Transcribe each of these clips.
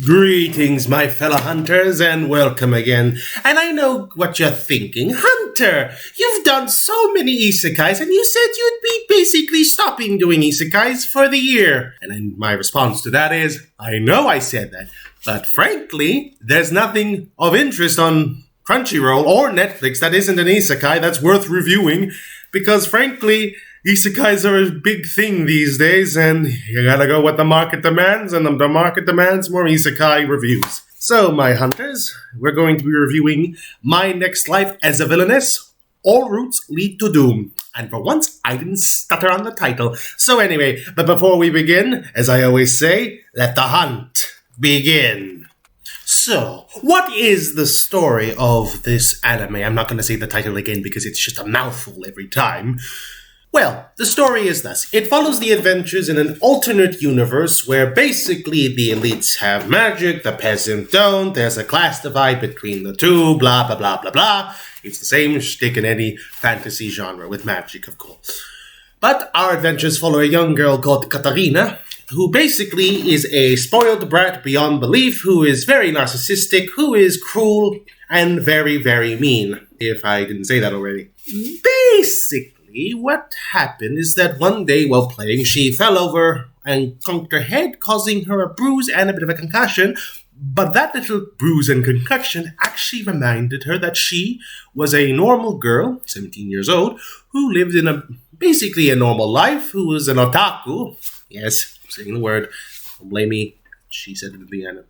Greetings, my fellow hunters, and welcome again. And I know what you're thinking. Hunter, you've done so many isekais, and you said you'd be basically stopping doing isekais for the year. And then my response to that is, I know I said that, but frankly, there's nothing of interest on Crunchyroll or Netflix that isn't an isekai that's worth reviewing, because frankly, isekais are a big thing these days, and you gotta go what the market demands, and the market demands more isekai reviews. So, my hunters, we're going to be reviewing My Next Life as a Villaness, All Routes Lead to Doom. And for once, I didn't stutter on the title. So anyway, but before we begin, as I always say, let the hunt begin. So, what is the story of this anime? I'm not going to say the title again because it's just a mouthful every time. Well, the story is thus. It follows the adventures in an alternate universe where basically the elites have magic, the peasants don't, there's a class divide between the two, blah, blah, blah, blah, blah. It's the same shtick in any fantasy genre with magic, of course. But our adventures follow a young girl called Katarina, who basically is a spoiled brat beyond belief, who is very narcissistic, who is cruel, and very, very mean, if I didn't say that already. Basically, what happened is that one day while playing, she fell over and conked her head, causing her a bruise and a bit of a concussion. But that little bruise and concussion actually reminded her that she was a normal girl, 17 years old, who lived in basically a normal life, who was an otaku. Yes, I'm saying the word. Don't blame me. She said it at the end.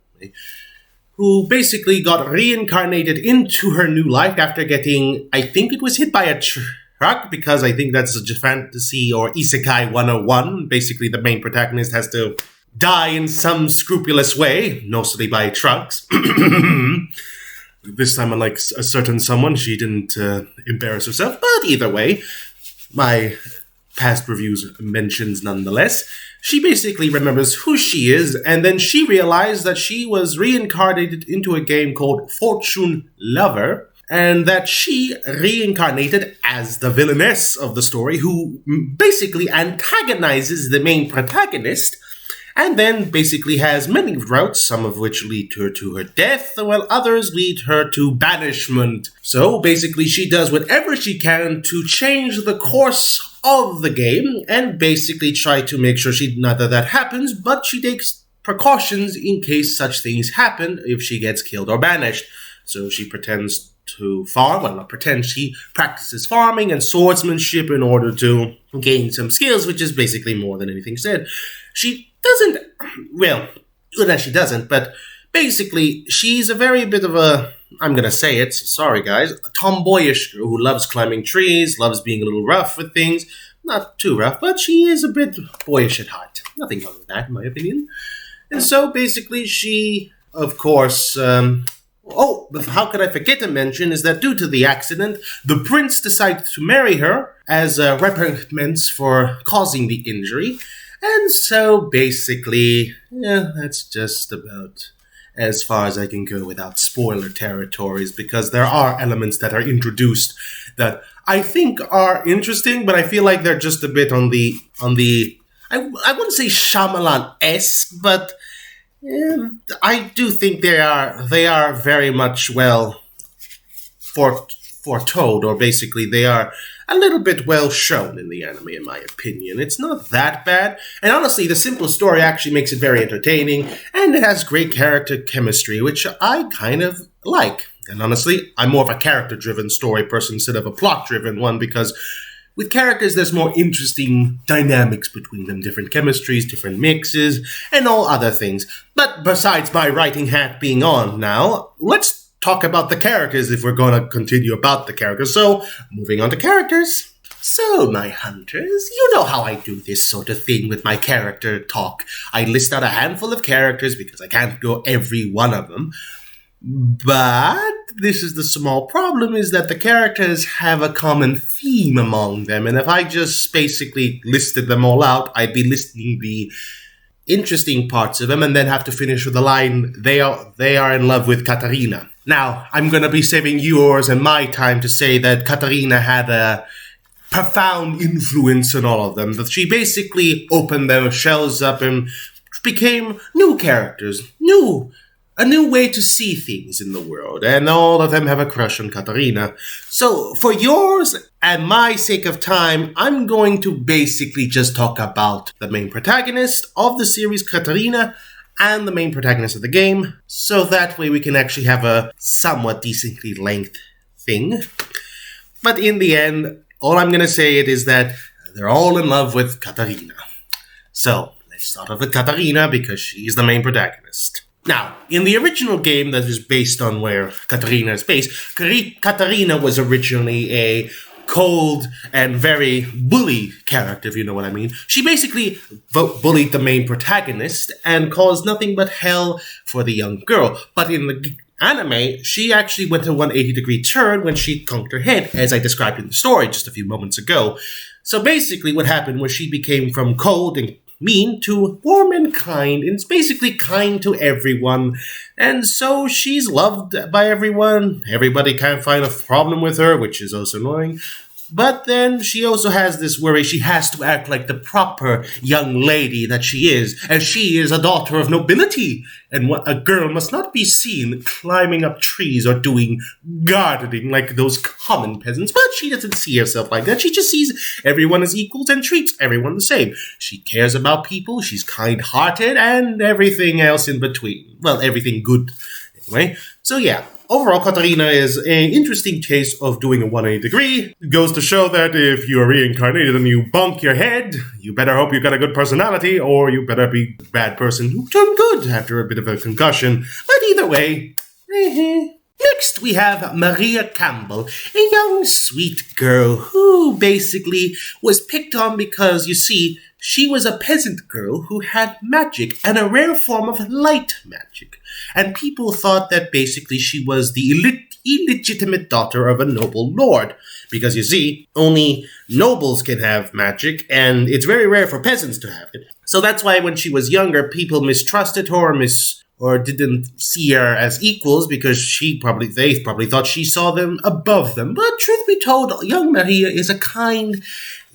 Who basically got reincarnated into her new life after getting, I think it was hit by a truck, because I think that's a fantasy or isekai 101. Basically, the main protagonist has to die in some scrupulous way, mostly by trucks. This time, unlike a certain someone, she didn't embarrass herself. But either way, my past reviews mentions nonetheless. She basically remembers who she is, and then she realized that she was reincarnated into a game called Fortune Lover, and that she reincarnated as the villainess of the story, who basically antagonizes the main protagonist, and then basically has many routes, some of which lead her to her death, while others lead her to banishment. So basically she does whatever she can to change the course of the game, and basically try to make sure not that happens, but she takes precautions in case such things happen if she gets killed or banished. So she pretends to farm, well, not pretend, she practices farming and swordsmanship in order to gain some skills, which is basically more than anything said. She doesn't, she doesn't, but basically, she's a very bit of a, I'm gonna say it, sorry guys, a tomboyish girl who loves climbing trees, loves being a little rough with things, not too rough, but she is a bit boyish at heart. Nothing wrong with that, in my opinion. And so basically she, of course, how could I forget to mention is that due to the accident, the prince decided to marry her as reprimand for causing the injury. And so basically, that's just about as far as I can go without spoiler territories, because there are elements that are introduced that I think are interesting, but I feel like they're just a bit on the I wouldn't say Shyamalan-esque, but I do think they are very much well foretold, or basically they are a little bit well shown in the anime, in my opinion. It's not that bad, and honestly, the simple story actually makes it very entertaining, and it has great character chemistry, which I kind of like. And honestly, I'm more of a character-driven story person instead of a plot-driven one, because with characters, there's more interesting dynamics between them, different chemistries, different mixes, and all other things. But besides my writing hat being on now, let's talk about the characters if we're going to continue about the characters. So, moving on to characters. So, my hunters, you know how I do this sort of thing with my character talk. I list out a handful of characters because I can't go every one of them. But this is the small problem, is that the characters have a common theme among them. And if I just basically listed them all out, I'd be listing the interesting parts of them and then have to finish with the line, they are in love with Katarina. Now, I'm going to be saving yours and my time to say that Katarina had a profound influence on all of them. That she basically opened their shells up and became new characters, a new way to see things in the world, and all of them have a crush on Katarina. So, for yours and my sake of time, I'm going to basically just talk about the main protagonist of the series, Katarina, and the main protagonist of the game, so that way we can actually have a somewhat decently length thing. But in the end, all I'm going to say is that they're all in love with Katarina. So, let's start off with Katarina, because she's the main protagonist. Now, in the original game that is based on where Katarina is based, Katarina was originally a cold and very bully character, if you know what I mean. She basically bullied the main protagonist and caused nothing but hell for the young girl. But in the anime, she actually went a 180-degree turn when she conked her head, as I described in the story just a few moments ago. So basically what happened was she became from cold and mean to warm and kind, and it's basically kind to everyone. And so she's loved by everyone. Everybody can't find a problem with her, which is also annoying. But then she also has this worry she has to act like the proper young lady that she is, as she is a daughter of nobility, and a girl must not be seen climbing up trees or doing gardening like those common peasants. But she doesn't see herself like that. She just sees everyone as equals and treats everyone the same. She cares about people, she's kind-hearted, and everything else in between. Well, everything good, anyway. So yeah. Overall, Katarina is an interesting case of doing a 180 degree. It goes to show that if you are reincarnated and you bonk your head, you better hope you got a good personality, or you better be a bad person who turned good after a bit of a concussion. But either way, Next, we have Maria Campbell, a young, sweet girl who basically was picked on because, you see, she was a peasant girl who had magic and a rare form of light magic. And people thought that basically she was the illegitimate daughter of a noble lord. Because, you see, only nobles can have magic, and it's very rare for peasants to have it. So that's why when she was younger, people mistrusted her or didn't see her as equals, because they probably thought she saw them above them. But truth be told, young Maria is a kind,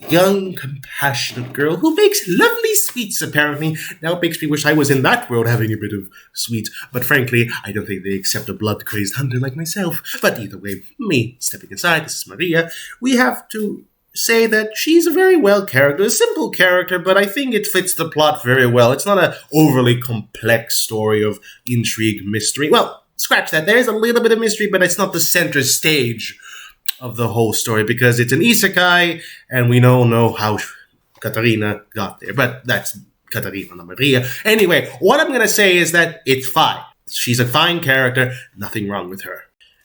young, compassionate girl who bakes lovely sweets, apparently. Now it makes me wish I was in that world having a bit of sweets. But frankly, I don't think they accept a blood-crazed hunter like myself. But either way, me stepping aside, this is Maria, we have to say that she's a very well character, a simple character, but I think it fits the plot very well. It's not an overly complex story of intrigue, mystery. Well, scratch that. There is a little bit of mystery, but it's not the center stage of the whole story, because it's an isekai, and we don't know how Katarina got there. But that's Katarina, not Maria. Anyway, what I'm going to say is that it's fine. She's a fine character, nothing wrong with her.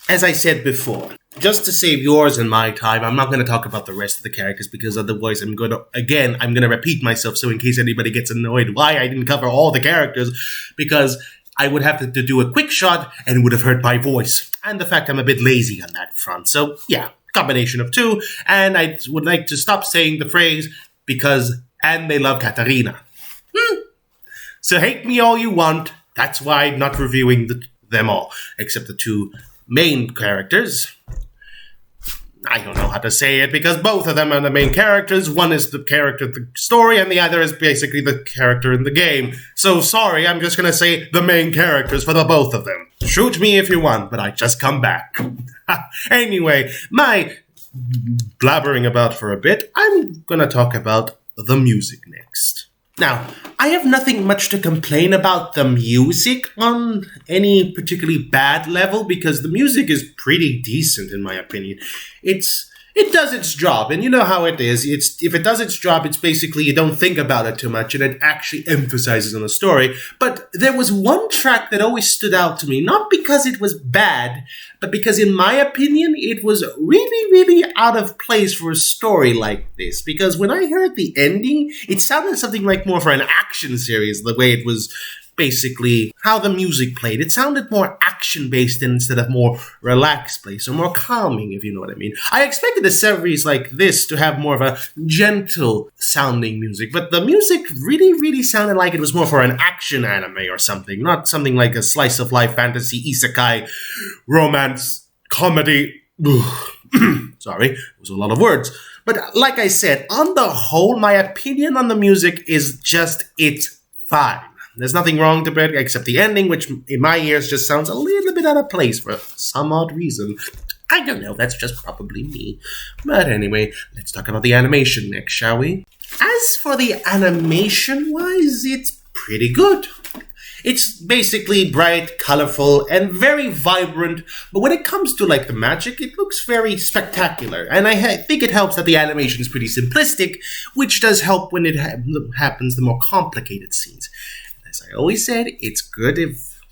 As I said before, just to save yours and my time, I'm not going to talk about the rest of the characters, because otherwise I'm going to repeat myself, so in case anybody gets annoyed why I didn't cover all the characters, because I would have to do a quick shot and would have hurt my voice. And the fact I'm a bit lazy on that front. So yeah, combination of two, and I would like to stop saying the phrase, and they love Katarina. So hate me all you want, that's why I'm not reviewing them all, except the two main characters. I don't know how to say it, because both of them are the main characters. One is the character of the story, and the other is basically the character in the game. So sorry, I'm just going to say the main characters for the both of them. Shoot me if you want, but I just come back. Anyway, my blabbering about for a bit, I'm going to talk about the music next. Now, I have nothing much to complain about the music on any particularly bad level, because the music is pretty decent in my opinion. It does its job, and you know how it is. If it does its job, it's basically you don't think about it too much, and it actually emphasizes on the story. But there was one track that always stood out to me, not because it was bad, but because in my opinion, it was really, really out of place for a story like this. Because when I heard the ending, it sounded something like more for an action series, the way it was basically how the music played. It sounded more action-based instead of more relaxed place, or more calming, if you know what I mean. I expected a series like this to have more of a gentle-sounding music, but the music really, really sounded like it was more for an action anime or something, not something like a slice-of-life fantasy, isekai, romance, comedy. Sorry, it was a lot of words. But like I said, on the whole, my opinion on the music is just, it's fine. there's nothing wrong to it except the ending, which in my ears just sounds a little bit out of place for some odd reason. I don't know, that's just probably me. But anyway, let's talk about the animation next, shall we? As for the animation-wise, it's pretty good. It's basically bright, colorful, and very vibrant, but when it comes to like the magic, it looks very spectacular. And I think it helps that the animation is pretty simplistic, which does help when it happens the more complicated scenes. As I always said, it's good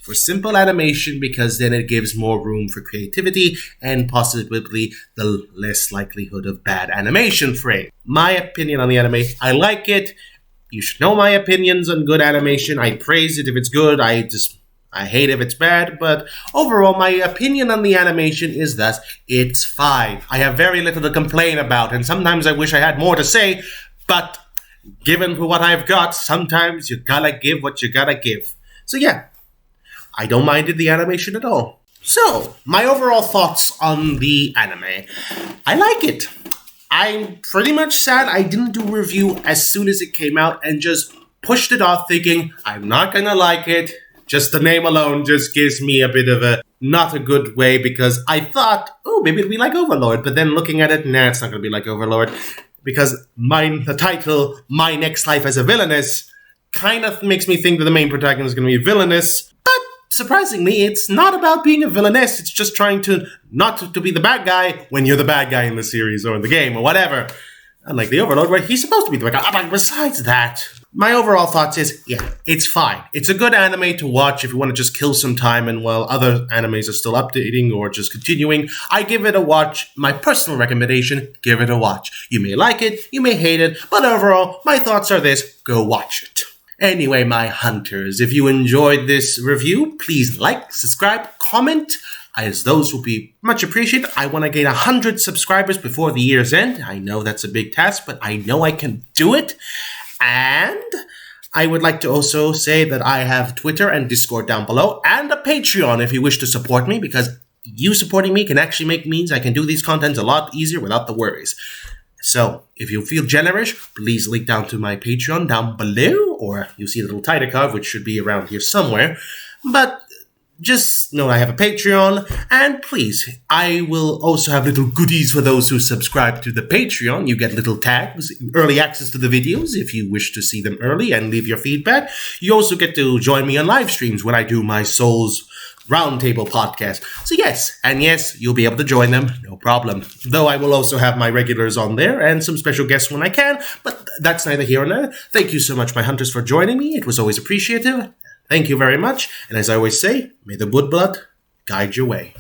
for simple animation because then it gives more room for creativity and possibly the less likelihood of bad animation frame. My opinion on the anime, I like it. You should know my opinions on good animation. I praise it if it's good. I hate if it's bad. But overall, my opinion on the animation is that it's fine. I have very little to complain about, and sometimes I wish I had more to say. But given what I've got, sometimes you gotta give what you gotta give. So yeah, I don't mind the animation at all. So, my overall thoughts on the anime. I like it. I'm pretty much sad I didn't do a review as soon as it came out and just pushed it off thinking, I'm not gonna like it. Just the name alone just gives me a bit of a not a good way because I thought, oh, maybe it'll be like Overlord. But then looking at it, nah, it's not gonna be like Overlord. Because the title, My Next Life as a Villaness, kind of makes me think that the main protagonist is gonna be Villaness. But surprisingly, it's not about being a villainess. It's just trying to not to be the bad guy when you're the bad guy in the series or in the game or whatever. Unlike the Overlord, where he's supposed to be the bad guy. But besides that, my overall thoughts is, yeah, it's fine. It's a good anime to watch if you want to just kill some time and while other animes are still updating or just continuing. I give it a watch. My personal recommendation, give it a watch. You may like it, you may hate it, but overall, my thoughts are this, go watch it. Anyway, my hunters, if you enjoyed this review, please like, subscribe, comment, as those will be much appreciated. I want to gain 100 subscribers before the year's end. I know that's a big task, but I know I can do it. And I would like to also say that I have Twitter and Discord down below, and a Patreon if you wish to support me, because you supporting me can actually means I can do these contents a lot easier without the worries. So, if you feel generous, please link down to my Patreon down below, or you see the little title card, which should be around here somewhere. But just know I have a Patreon, and please, I will also have little goodies for those who subscribe to the Patreon. You get little tags, early access to the videos if you wish to see them early and leave your feedback. You also get to join me on live streams when I do my Souls Roundtable podcast. So yes, you'll be able to join them, no problem. Though I will also have my regulars on there and some special guests when I can, but that's neither here nor there. Thank you so much, my hunters, for joining me. It was always appreciative. Thank you very much. And as I always say, may the wood blood guide your way.